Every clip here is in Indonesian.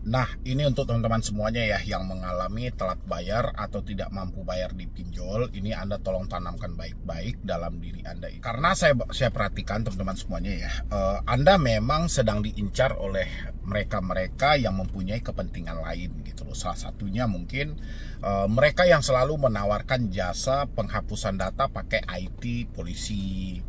Nah, ini untuk teman-teman semuanya ya yang mengalami telat bayar atau tidak mampu bayar di pinjol. Ini Anda tolong tanamkan baik-baik dalam diri Anda. Karena saya perhatikan teman-teman semuanya ya, Anda memang sedang diincar oleh mereka-mereka yang mempunyai kepentingan lain gitu loh. Salah satunya mungkin mereka yang selalu menawarkan jasa penghapusan data pakai IT, polisi.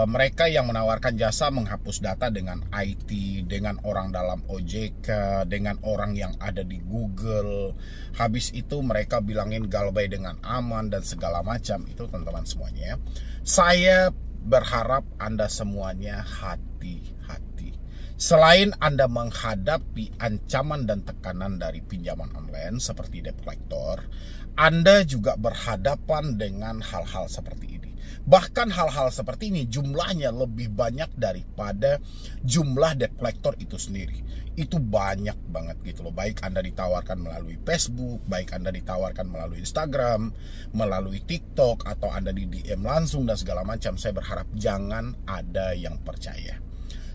Mereka yang menawarkan jasa menghapus data dengan IT, dengan orang dalam OJK, dengan orang yang ada di Google. Habis itu mereka bilangin Galbay dengan aman dan segala macam. Itu teman-teman semuanya. Saya berharap Anda semuanya hati-hati. Selain Anda menghadapi ancaman dan tekanan dari pinjaman online seperti debt collector, Anda juga berhadapan dengan hal-hal seperti ini. Bahkan hal-hal seperti ini jumlahnya lebih banyak daripada jumlah debt collector itu sendiri. Itu banyak banget gitu loh. Baik Anda ditawarkan melalui Facebook, baik Anda ditawarkan melalui Instagram, melalui TikTok, atau Anda di DM langsung dan segala macam. Saya berharap jangan ada yang percaya.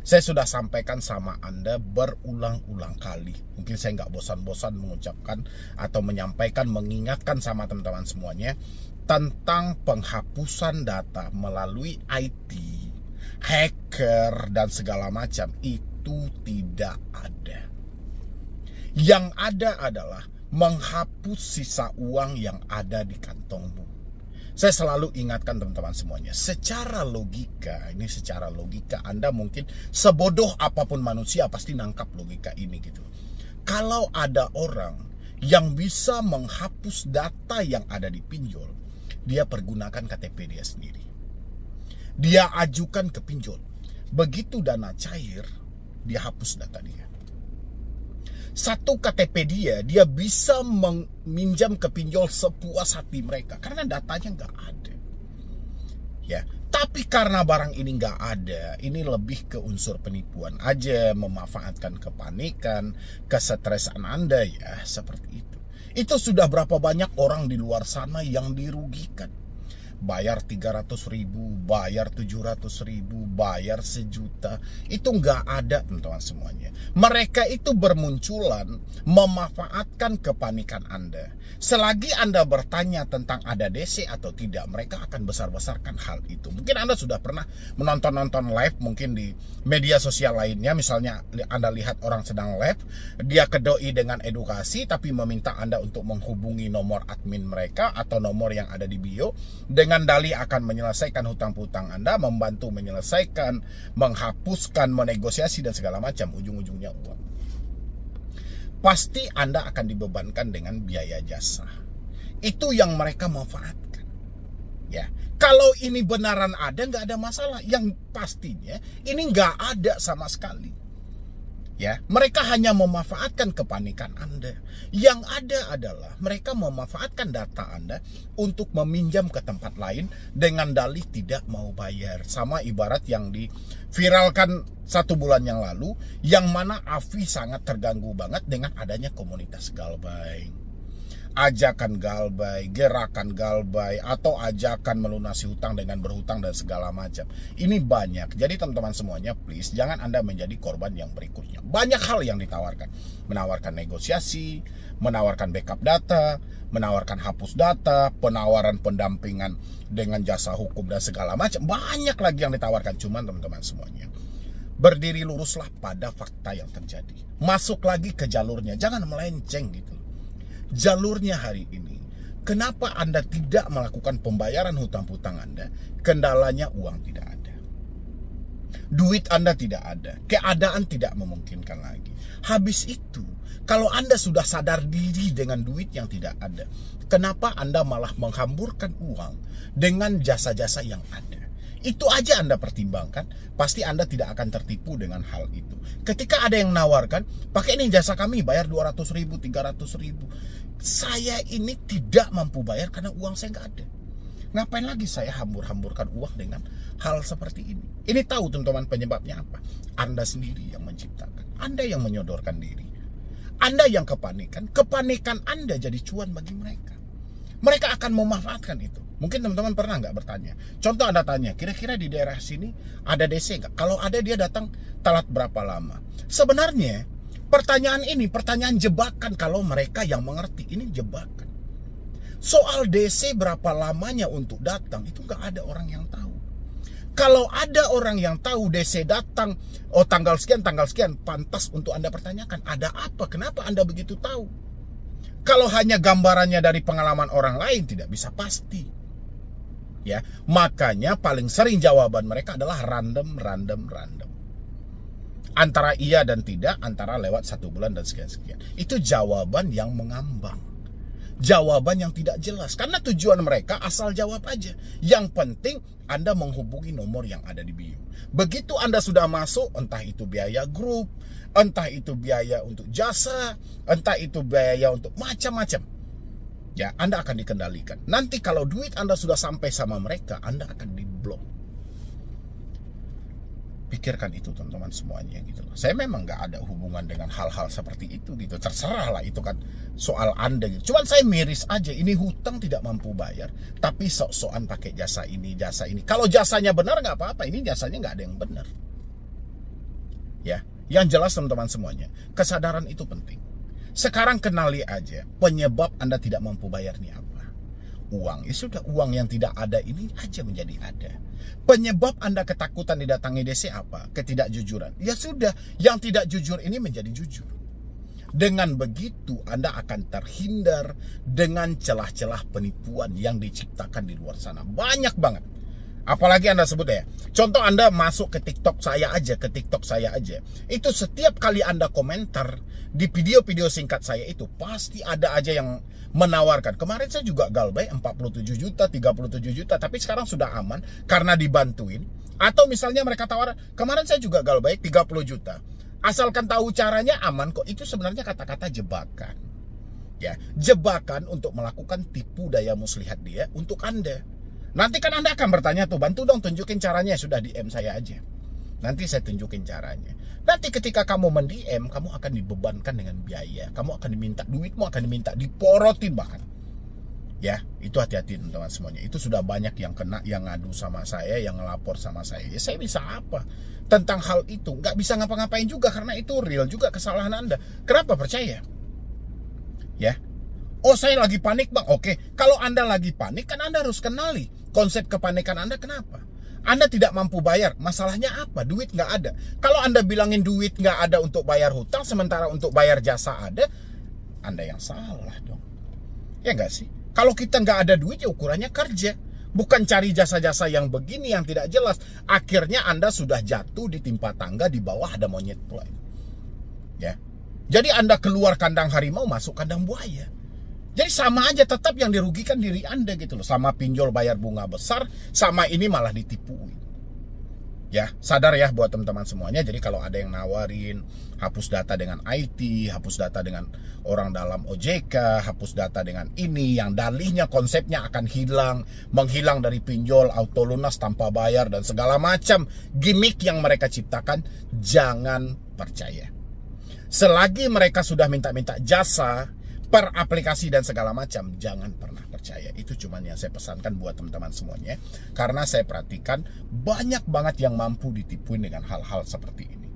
Saya sudah sampaikan sama Anda berulang-ulang kali. Mungkin saya nggak bosan-bosan mengucapkan atau menyampaikan, mengingatkan sama teman-teman semuanya tentang penghapusan data melalui IT, hacker, dan segala macam. Itu tidak ada. Yang ada adalah menghapus sisa uang yang ada di kantongmu. Saya selalu ingatkan teman-teman semuanya, secara logika Anda mungkin sebodoh apapun manusia pasti nangkap logika ini gitu. Kalau ada orang yang bisa menghapus data yang ada di pinjol, dia pergunakan KTP dia sendiri. Dia ajukan ke pinjol. Begitu dana cair, dia hapus data dia. Satu KTP dia bisa meminjam ke pinjol sepuas hati mereka karena datanya nggak ada. Ya, tapi karena barang ini nggak ada, ini lebih ke unsur penipuan aja, memanfaatkan kepanikan, kesetresan Anda ya, seperti itu. Itu sudah berapa banyak orang di luar sana yang dirugikan. Bayar 300.000, bayar 700.000, bayar 1 juta. Itu nggak ada teman-teman semuanya. Mereka itu bermunculan memanfaatkan kepanikan Anda. Selagi Anda bertanya tentang ada DC atau tidak, mereka akan besar-besarkan hal itu. Mungkin Anda sudah pernah menonton live mungkin di media sosial lainnya. Misalnya Anda lihat orang sedang live, dia kedoi dengan edukasi tapi meminta Anda untuk menghubungi nomor admin mereka atau nomor yang ada di bio dengan dalih akan menyelesaikan hutang-hutang Anda, membantu menyelesaikan, menghapuskan, menegosiasi dan segala macam. Ujung-ujungnya uang. Pasti Anda akan dibebankan dengan biaya jasa. Itu yang mereka manfaatkan. Ya, kalau ini benaran ada, nggak ada masalah. Yang pastinya ini nggak ada sama sekali. Ya, mereka hanya memanfaatkan kepanikan Anda. Yang ada adalah mereka memanfaatkan data Anda untuk meminjam ke tempat lain dengan dalih tidak mau bayar. Sama ibarat yang diviralkan 1 bulan yang lalu, yang mana Afi sangat terganggu banget dengan adanya komunitas Galbay. Ajakan Galbay, gerakan Galbay, atau ajakan melunasi hutang dengan berhutang dan segala macam. Ini banyak. Jadi teman-teman semuanya, please jangan Anda menjadi korban yang berikutnya. Banyak hal yang ditawarkan. Menawarkan negosiasi, menawarkan backup data, menawarkan hapus data, penawaran pendampingan dengan jasa hukum dan segala macam. Banyak lagi yang ditawarkan. Cuman teman-teman semuanya, berdiri luruslah pada fakta yang terjadi. Masuk lagi ke jalurnya. Jangan melenceng gitu. Jalurnya hari ini, kenapa Anda tidak melakukan pembayaran hutang-hutang Anda? Kendalanya uang tidak ada, duit Anda tidak ada, keadaan tidak memungkinkan lagi. Habis itu, kalau Anda sudah sadar diri dengan duit yang tidak ada, kenapa Anda malah menghamburkan uang dengan jasa-jasa yang ada? Itu aja Anda pertimbangkan, pasti Anda tidak akan tertipu dengan hal itu. Ketika ada yang menawarkan, pakai ini jasa kami, bayar 200.000, 300.000. Saya ini tidak mampu bayar karena uang saya nggak ada. Ngapain lagi saya hambur-hamburkan uang dengan hal seperti ini? Ini tahu teman-teman penyebabnya apa? Anda sendiri yang menciptakan. Anda yang menyodorkan diri. Anda yang kepanikan. Kepanikan Anda jadi cuan bagi mereka. Mereka akan memanfaatkan itu. Mungkin teman-teman pernah nggak bertanya? Contoh Anda tanya, kira-kira di daerah sini ada DC nggak? Kalau ada, dia datang telat berapa lama? Sebenarnya Pertanyaan ini pertanyaan jebakan kalau mereka yang mengerti. Ini jebakan. Soal DC berapa lamanya untuk datang, itu nggak ada orang yang tahu. Kalau ada orang yang tahu DC datang, oh tanggal sekian, pantas untuk Anda pertanyakan. Ada apa? Kenapa Anda begitu tahu? Kalau hanya gambarannya dari pengalaman orang lain, tidak bisa pasti. Ya, makanya paling sering jawaban mereka adalah random. Antara iya dan tidak, antara lewat 1 bulan dan sekian. Itu jawaban yang mengambang. Jawaban yang tidak jelas. Karena tujuan mereka asal jawab aja. Yang penting Anda menghubungi nomor yang ada di bio. Begitu Anda sudah masuk, entah itu biaya grup, entah itu biaya untuk jasa, entah itu biaya untuk macam-macam. Ya, Anda akan dikendalikan. Nanti kalau duit Anda sudah sampai sama mereka, Anda akan diblok. Pikirkan itu teman-teman semuanya gitu loh. Saya memang nggak ada hubungan dengan hal-hal seperti itu gitu. Terserah lah, itu kan soal Anda gitu. Cuman saya miris aja, ini hutang tidak mampu bayar, tapi sok-sokan pakai jasa ini. Kalau jasanya benar nggak apa-apa, ini jasanya nggak ada yang benar. Ya, yang jelas teman-teman semuanya, kesadaran itu penting. Sekarang kenali aja penyebab Anda tidak mampu bayar ini apa. Uang, ya sudah, uang yang tidak ada ini aja menjadi ada. Penyebab Anda ketakutan didatangi DC apa? Ketidakjujuran. Ya sudah, yang tidak jujur ini menjadi jujur. Dengan begitu Anda akan terhindar dengan celah-celah penipuan yang diciptakan di luar sana. Banyak banget. Apalagi Anda sebut ya. Contoh Anda masuk ke TikTok saya aja. Itu setiap kali Anda komentar di video-video singkat saya itu pasti ada aja yang menawarkan. Kemarin saya juga galbay 47 juta, 37 juta, tapi sekarang sudah aman karena dibantuin. Atau misalnya mereka tawaran, kemarin saya juga galbay 30 juta. Asalkan tahu caranya aman kok. Itu sebenarnya kata-kata jebakan. Ya, jebakan untuk melakukan tipu daya muslihat dia untuk Anda. Nanti kan Anda akan bertanya tuh, bantu dong tunjukin caranya, sudah DM saya aja. Nanti saya tunjukin caranya. Nanti ketika kamu mend-DM, kamu akan dibebankan dengan biaya. Kamu akan diminta, duitmu akan diminta, diporotin bahkan. Ya, itu hati-hati teman-teman semuanya. Itu sudah banyak yang kena, yang ngadu sama saya, yang ngelapor sama saya. Ya saya bisa apa? Tentang hal itu, nggak bisa ngapa-ngapain juga karena itu real juga kesalahan Anda. Kenapa percaya? Ya. Oh saya lagi panik bang, oke. Kalau Anda lagi panik kan Anda harus kenali konsep kepanikan Anda kenapa. Anda tidak mampu bayar, masalahnya apa? Duit nggak ada. Kalau Anda bilangin duit nggak ada untuk bayar hutang, sementara untuk bayar jasa ada, Anda yang salah dong. Ya nggak sih? Kalau kita nggak ada duit ya ukurannya kerja. Bukan cari jasa-jasa yang begini yang tidak jelas. Akhirnya Anda sudah jatuh di timpa tangga, di bawah ada monyet lain. Ya. Jadi Anda keluar kandang harimau, masuk kandang buaya. Jadi sama aja, tetap yang dirugikan diri Anda gitu loh. Sama pinjol bayar bunga besar, sama ini malah ditipuin. Ya, sadar ya buat teman-teman semuanya. Jadi kalau ada yang nawarin hapus data dengan IT, hapus data dengan orang dalam OJK, hapus data dengan ini, yang dalihnya konsepnya akan hilang, menghilang dari pinjol, auto lunas tanpa bayar, dan segala macam gimmick yang mereka ciptakan, jangan percaya. Selagi mereka sudah minta-minta jasa per aplikasi dan segala macam, jangan pernah percaya. Itu cuman yang saya pesankan buat teman-teman semuanya. Karena saya perhatikan banyak banget yang mampu ditipuin dengan hal-hal seperti ini.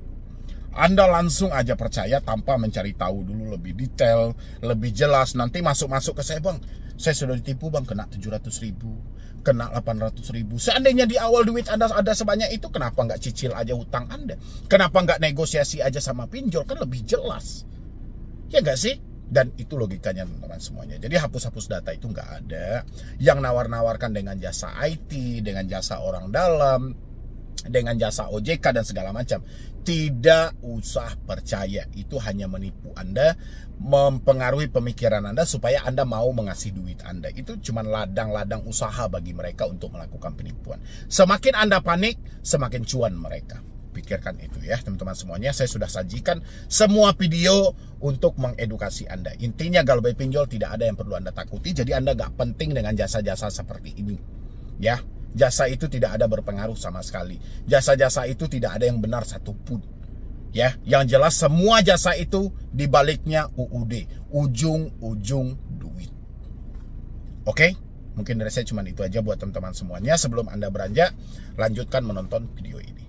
Anda langsung aja percaya tanpa mencari tahu dulu lebih detail, lebih jelas. Nanti masuk-masuk ke saya, bang, saya sudah ditipu bang, kena 700.000, kena 800.000. Seandainya di awal duit Anda ada sebanyak itu, kenapa nggak cicil aja hutang Anda? Kenapa nggak negosiasi aja sama pinjol? Kan lebih jelas. Ya nggak sih? Dan itu logikanya teman-teman semuanya. Jadi hapus-hapus data itu nggak ada. Yang nawar-nawarkan dengan jasa IT, dengan jasa orang dalam, dengan jasa OJK dan segala macam, tidak usah percaya. Itu hanya menipu Anda, mempengaruhi pemikiran Anda supaya Anda mau mengasih duit Anda. Itu cuma ladang-ladang usaha bagi mereka untuk melakukan penipuan. Semakin Anda panik, semakin cuan mereka. Pikirkan itu ya teman-teman semuanya. Saya sudah sajikan semua video untuk mengedukasi Anda. Intinya galbay pinjol tidak ada yang perlu Anda takuti. Jadi Anda gak penting dengan jasa-jasa seperti ini. Ya, jasa itu tidak ada berpengaruh sama sekali. Jasa-jasa itu tidak ada yang benar satupun. Ya, yang jelas semua jasa itu dibaliknya UUD, ujung-ujung duit. Oke? Mungkin dari saya cuma itu aja buat teman-teman semuanya. Sebelum Anda beranjak, lanjutkan menonton video ini.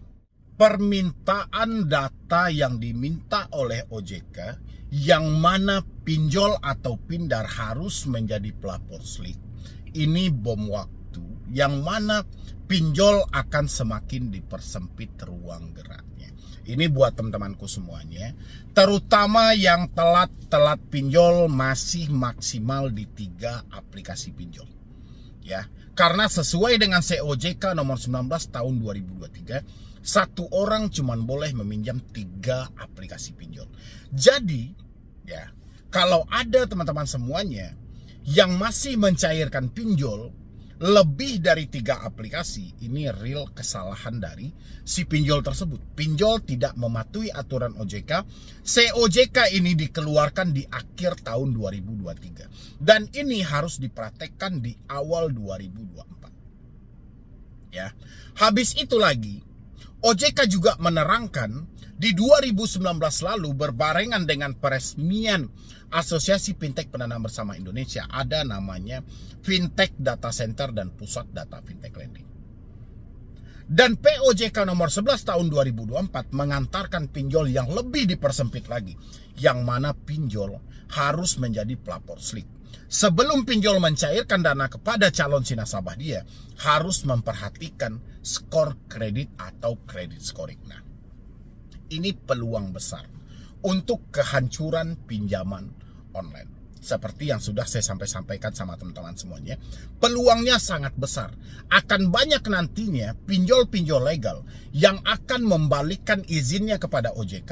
permintaan data yang diminta oleh OJK, yang mana pinjol atau pindar harus menjadi pelapor slik, ini bom waktu yang mana pinjol akan semakin dipersempit ruang geraknya. Ini buat teman-temanku semuanya, terutama yang telat pinjol masih maksimal di 3 aplikasi pinjol. Ya, karena sesuai dengan COJK nomor 19 tahun 2023, satu orang cuman boleh meminjam 3 aplikasi pinjol. Jadi, ya, kalau ada teman-teman semuanya yang masih mencairkan pinjol lebih dari 3 aplikasi, ini real kesalahan dari si pinjol tersebut. Pinjol tidak mematuhi aturan OJK. COJK ini dikeluarkan di akhir tahun 2023. Dan ini harus dipraktekkan di awal 2024. Ya. Habis itu lagi, OJK juga menerangkan di 2019 lalu berbarengan dengan peresmian Asosiasi Fintech Pendanaan Bersama Indonesia, ada namanya Fintech Data Center dan Pusat Data Fintech Lending. Dan POJK nomor 11 tahun 2024 mengantarkan pinjol yang lebih dipersempit lagi, yang mana pinjol harus menjadi pelapor slik. Sebelum pinjol mencairkan dana kepada calon si nasabah, dia harus memperhatikan skor kredit atau kredit scoring. Nah, ini peluang besar untuk kehancuran pinjaman online. Seperti yang sudah saya sampaikan sama teman-teman semuanya, peluangnya sangat besar. Akan banyak nantinya pinjol-pinjol legal yang akan membalikkan izinnya kepada OJK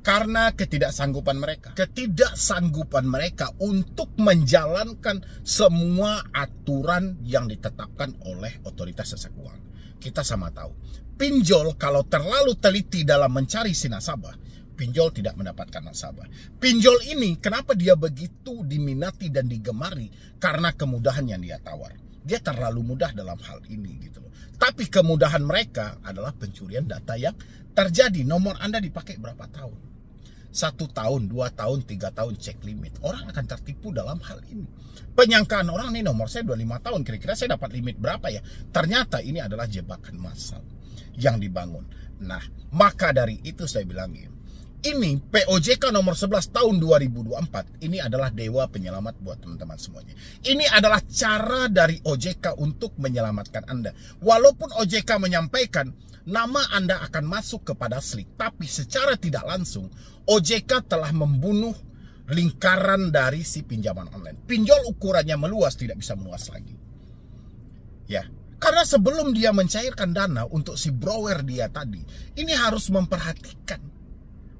karena ketidaksanggupan mereka. Ketidaksanggupan mereka untuk menjalankan semua aturan yang ditetapkan oleh otoritas jasa keuangan. Kita sama tahu, pinjol kalau terlalu teliti dalam mencari si nasabah, pinjol tidak mendapatkan nasabah. Pinjol ini kenapa dia begitu diminati dan digemari? Karena kemudahan yang dia tawar. Dia terlalu mudah dalam hal ini gitu loh. Tapi kemudahan mereka adalah pencurian data yang terjadi. Nomor Anda dipakai berapa tahun? 1 tahun, 2 tahun, 3 tahun cek limit. Orang akan tertipu dalam hal ini. Penyangkaan orang nih, nomor saya 25 tahun, kira-kira saya dapat limit berapa ya? Ternyata ini adalah jebakan massal yang dibangun. Nah, maka dari itu saya bilang ini POJK nomor 11 tahun 2024 ini adalah dewa penyelamat buat teman-teman semuanya. Ini adalah cara dari OJK untuk menyelamatkan Anda. Walaupun OJK menyampaikan nama Anda akan masuk kepada slik, tapi secara tidak langsung OJK telah membunuh lingkaran dari si pinjaman online. Pinjol ukurannya meluas, tidak bisa meluas lagi. Ya, karena sebelum dia mencairkan dana untuk si borrower dia tadi, ini harus memperhatikan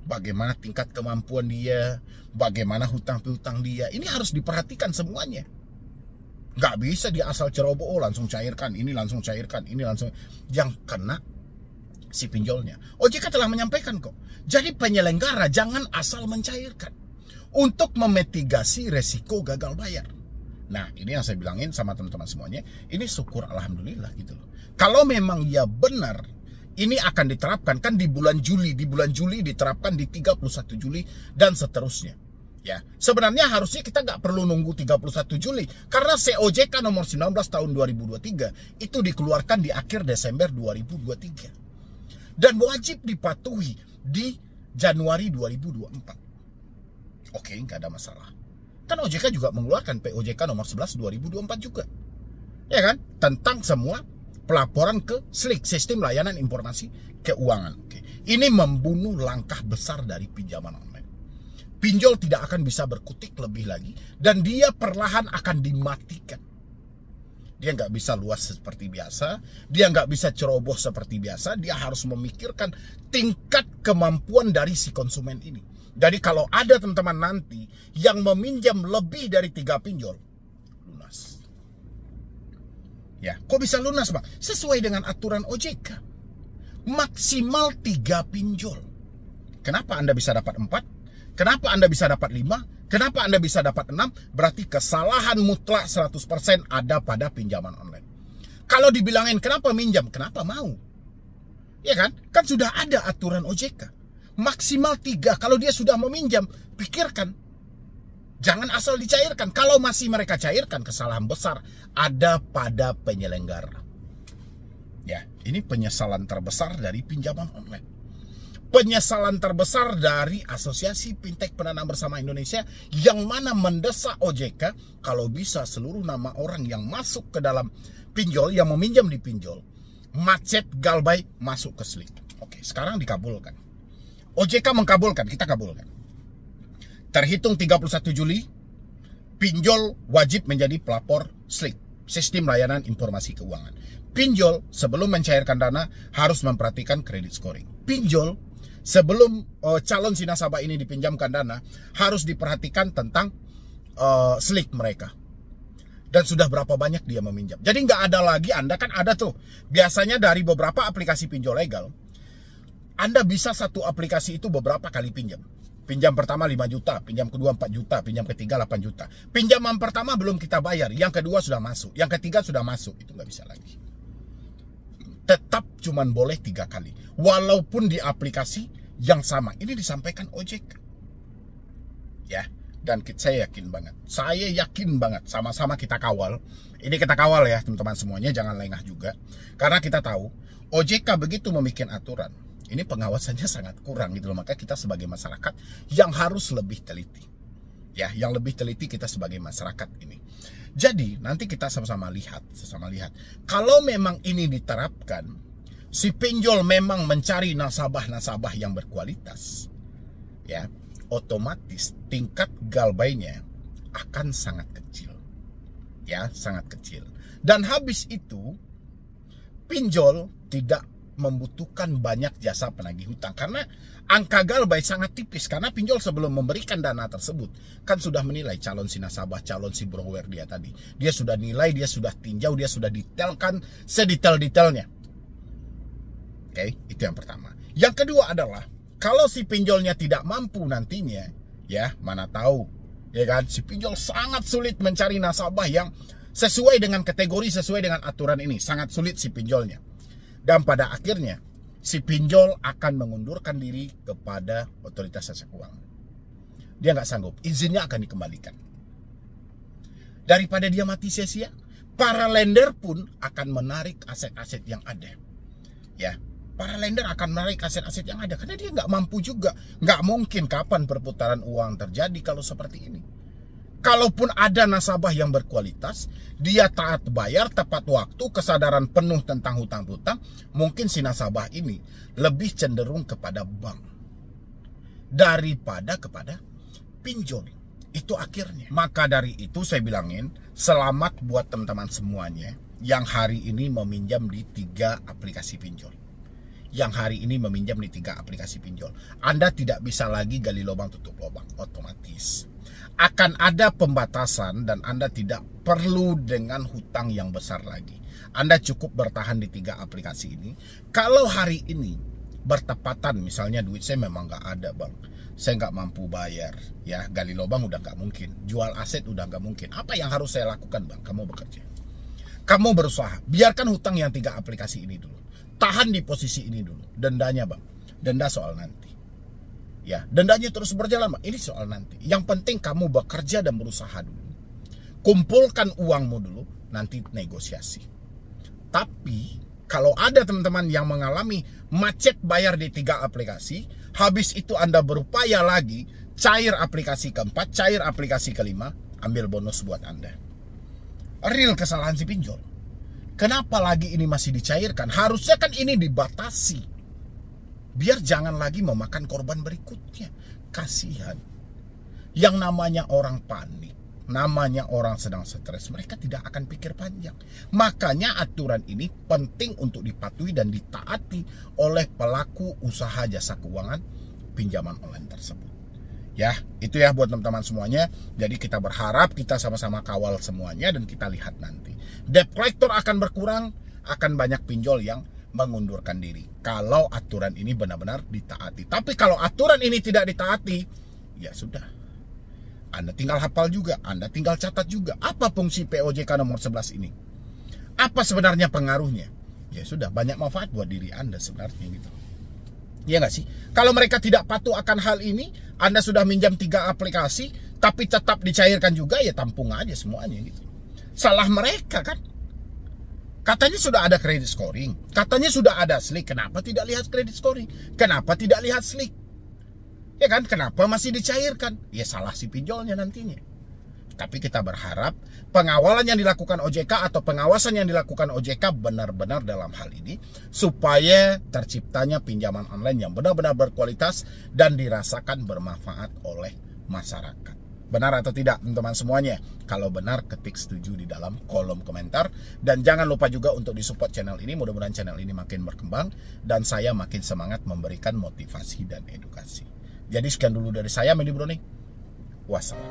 bagaimana tingkat kemampuan dia, bagaimana hutang piutang dia. Ini harus diperhatikan semuanya. Nggak bisa dia asal ceroboh, langsung cairkan, ini langsung cairkan, ini langsung. Yang kena si pinjolnya. OJK telah menyampaikan kok. Jadi penyelenggara jangan asal mencairkan untuk memitigasi resiko gagal bayar. Nah, ini yang saya bilangin sama teman-teman semuanya. Ini syukur alhamdulillah gitu loh. Kalau memang ya benar ini akan diterapkan kan di bulan Juli. Di bulan Juli diterapkan di 31 Juli dan seterusnya. Ya, sebenarnya harusnya kita nggak perlu nunggu 31 Juli. Karena COJK nomor 19 tahun 2023 itu dikeluarkan di akhir Desember 2023. Dan wajib dipatuhi di Januari 2024. Oke, nggak ada masalah. Kan OJK juga mengeluarkan POJK nomor 11 2024 juga. Ya kan? Tentang semua pelaporan ke SLIK, Sistem Layanan Informasi Keuangan. Oke. Ini membunuh langkah besar dari pinjaman online. Pinjol tidak akan bisa berkutik lebih lagi dan dia perlahan akan dimatikan. Dia nggak bisa luas seperti biasa, dia nggak bisa ceroboh seperti biasa, dia harus memikirkan tingkat kemampuan dari si konsumen ini. Jadi kalau ada teman-teman nanti yang meminjam lebih dari 3 pinjol, lunas. Ya, kok bisa lunas, Bang? Sesuai dengan aturan OJK. Maksimal 3 pinjol. Kenapa Anda bisa dapat 4? Kenapa Anda bisa dapat 5? Kenapa Anda bisa dapat 6? Berarti kesalahan mutlak 100% ada pada pinjaman online. Kalau dibilangin kenapa minjam? Kenapa mau? Ya kan? Kan sudah ada aturan OJK. Maksimal 3. Kalau dia sudah meminjam, pikirkan. Jangan asal dicairkan. Kalau masih mereka cairkan, kesalahan besar ada pada penyelenggara. Ya, ini penyesalan terbesar dari pinjaman online. penyesalan terbesar dari Asosiasi Fintech Pendanaan Bersama Indonesia, yang mana mendesak OJK kalau bisa seluruh nama orang yang masuk ke dalam pinjol, yang meminjam di pinjol, macet Galbay masuk ke Slik. Oke, sekarang dikabulkan. OJK mengkabulkan, kita kabulkan. Terhitung 31 Juli, pinjol wajib menjadi pelapor Slik, Sistem Layanan Informasi Keuangan. Pinjol sebelum mencairkan dana harus memperhatikan kredit scoring. Pinjol sebelum calon si nasabah ini dipinjamkan dana harus diperhatikan tentang Slik mereka. Dan sudah berapa banyak dia meminjam. Jadi nggak ada lagi, Anda kan ada tuh. Biasanya dari beberapa aplikasi pinjol legal, Anda bisa satu aplikasi itu beberapa kali pinjam. Pinjam pertama 5 juta, pinjam kedua 4 juta, pinjam ketiga 8 juta. Pinjaman pertama belum kita bayar, yang kedua sudah masuk, yang ketiga sudah masuk. Itu nggak bisa lagi. Tetap cuman boleh 3 kali. Walaupun di aplikasi yang sama. Ini disampaikan OJK. Ya, dan saya yakin banget. Saya yakin banget, sama-sama kita kawal. Ini kita kawal ya teman-teman semuanya, jangan lengah juga. Karena kita tahu OJK begitu membuat aturan, ini pengawasannya sangat kurang gitu loh. Maka kita sebagai masyarakat yang harus lebih teliti. Ya, yang lebih teliti kita sebagai masyarakat ini. Jadi nanti kita sama-sama lihat. Kalau memang ini diterapkan, si pinjol memang mencari nasabah-nasabah yang berkualitas, ya, otomatis tingkat galbaynya akan sangat kecil. Ya, sangat kecil. Dan habis itu, pinjol tidak membutuhkan banyak jasa penagih hutang karena angka galbay sangat tipis. Karena pinjol sebelum memberikan dana tersebut kan sudah menilai calon si nasabah, calon si borrower dia tadi. Dia sudah nilai, dia sudah tinjau, dia sudah detailkan sedetail-detailnya. Oke, itu yang pertama. Yang kedua adalah kalau si pinjolnya tidak mampu nantinya, ya mana tahu, ya kan, si pinjol sangat sulit mencari nasabah yang sesuai dengan kategori, sesuai dengan aturan ini. Sangat sulit si pinjolnya. Dan pada akhirnya, si pinjol akan mengundurkan diri kepada otoritas jasa keuangan. Dia nggak sanggup, izinnya akan dikembalikan. Daripada dia mati sia-sia, para lender pun akan menarik aset-aset yang ada. Ya, para lender akan menarik aset-aset yang ada, karena dia nggak mampu juga. Nggak mungkin kapan perputaran uang terjadi kalau seperti ini. Kalaupun ada nasabah yang berkualitas, dia taat bayar tepat waktu, kesadaran penuh tentang hutang-hutang, mungkin si nasabah ini lebih cenderung kepada bank daripada kepada pinjol. Itu akhirnya. Maka dari itu saya bilangin, selamat buat teman-teman semuanya yang hari ini meminjam di 3 aplikasi pinjol. Yang hari ini meminjam di 3 aplikasi pinjol. Anda tidak bisa lagi gali lubang tutup lubang, otomatis akan ada pembatasan dan Anda tidak perlu dengan hutang yang besar lagi. Anda cukup bertahan di 3 aplikasi ini. Kalau hari ini bertepatan, misalnya duit saya memang nggak ada bang, saya nggak mampu bayar, ya gali lubang udah nggak mungkin, jual aset udah nggak mungkin. Apa yang harus saya lakukan bang? Kamu bekerja, kamu berusaha, biarkan hutang yang 3 aplikasi ini dulu, tahan di posisi ini dulu. Dendanya bang, denda soal nanti. Ya, dendanya terus berjalan, Bang. Ini soal nanti. Yang penting kamu bekerja dan berusaha dulu. Kumpulkan uangmu dulu, nanti negosiasi. Tapi, kalau ada teman-teman yang mengalami macet bayar di 3 aplikasi, habis itu Anda berupaya lagi, cair aplikasi keempat, cair aplikasi kelima, ambil bonus buat Anda. Real kesalahan si pinjol. Kenapa lagi ini masih dicairkan? Harusnya kan ini dibatasi. Biar jangan lagi memakan korban berikutnya. Kasihan. Yang namanya orang panik, namanya orang sedang stres, mereka tidak akan pikir panjang. Makanya aturan ini penting untuk dipatuhi dan ditaati oleh pelaku usaha jasa keuangan pinjaman online tersebut. Ya, itu ya buat teman-teman semuanya. Jadi kita berharap kita sama-sama kawal semuanya dan kita lihat nanti. Debt collector akan berkurang, akan banyak pinjol yang mengundurkan diri kalau aturan ini benar-benar ditaati. Tapi kalau aturan ini tidak ditaati, ya sudah, Anda tinggal hafal juga, Anda tinggal catat juga apa fungsi POJK nomor 11 ini, apa sebenarnya pengaruhnya. Ya sudah, banyak manfaat buat diri Anda sebenarnya gitu. Ya nggak sih? Kalau mereka tidak patuh akan hal ini, Anda sudah minjam 3 aplikasi tapi tetap dicairkan juga, ya tampung aja semuanya gitu. Salah mereka kan. Katanya sudah ada credit scoring, katanya sudah ada slik. Kenapa tidak lihat credit scoring? Kenapa tidak lihat slik? Ya kan, kenapa masih dicairkan? Ya salah si pinjolnya nantinya. Tapi kita berharap pengawalan yang dilakukan OJK atau pengawasan yang dilakukan OJK benar-benar dalam hal ini, supaya terciptanya pinjaman online yang benar-benar berkualitas dan dirasakan bermanfaat oleh masyarakat. Benar atau tidak teman-teman semuanya? Kalau benar, ketik setuju di dalam kolom komentar. Dan jangan lupa juga untuk disupport channel ini. Mudah-mudahan channel ini makin berkembang dan saya makin semangat memberikan motivasi dan edukasi. Jadi sekian dulu dari saya, Medi Browning. Wassalam.